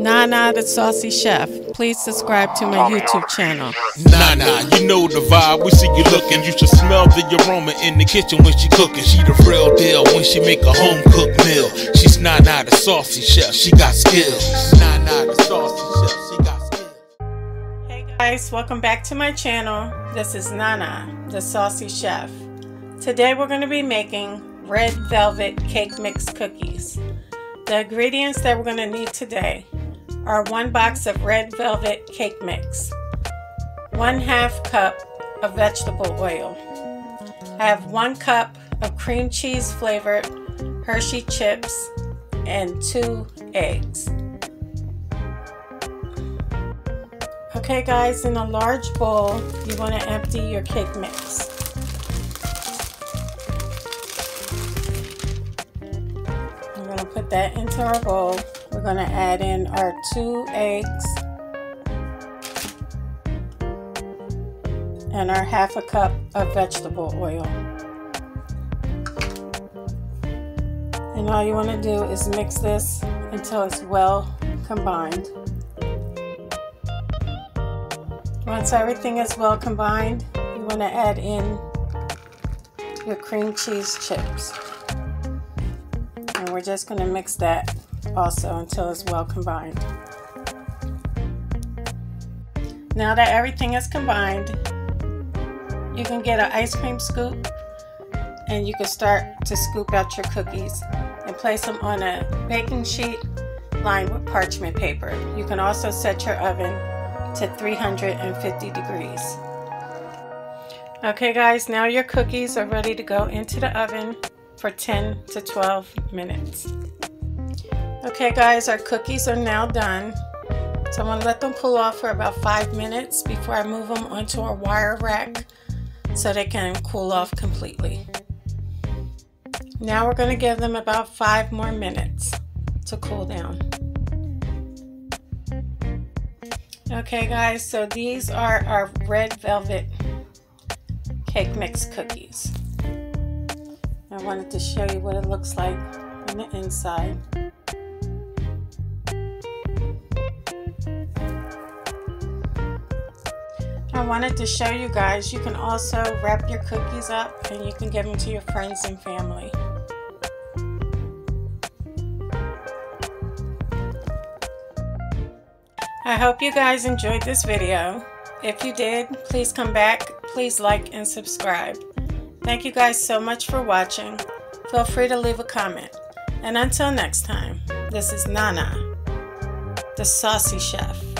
Nana the Saucy Chef. Please subscribe to my YouTube channel. Nana, you know the vibe. We see you looking. You should smell the aroma in the kitchen when she cooking. She the real deal when she make a home cooked meal. She's Nana the Saucy Chef. She got skills. Nana the Saucy Chef. She got skills. Hey guys, welcome back to my channel. This is Nana the Saucy Chef. Today we're going to be making red velvet cake mix cookies. The ingredients that we're going to need today are 1 box of red velvet cake mix, 1/2 cup of vegetable oil. I have 1 cup of cream cheese flavored Hershey chips and 2 eggs. Okay guys, in a large bowl you want to empty your cake mix. We're going to put that into our bowl. We're going to add in our 2 eggs and our 1/2 cup of vegetable oil. And all you want to do is mix this until it's well combined. Once everything is well combined, you want to add in your cream cheese chips. And we're just going to mix that also until it's well combined. Now that everything is combined, you can get an ice cream scoop and you can start to scoop out your cookies and place them on a baking sheet lined with parchment paper. You can also set your oven to 350 degrees. Okay guys, now your cookies are ready to go into the oven for 10 to 12 minutes. Okay guys, our cookies are now done. So I'm going to let them cool off for about 5 minutes before I move them onto a wire rack so they can cool off completely. Now we're going to give them about 5 more minutes to cool down. Okay guys, so these are our red velvet cake mix cookies. I wanted to show you what it looks like on the inside. I wanted to show you guys, you can also wrap your cookies up and you can give them to your friends and family. I hope you guys enjoyed this video. If you did, please come back, please like and subscribe. Thank you guys so much for watching. Feel free to leave a comment. And until next time, this is Nana, the Saucy Chef.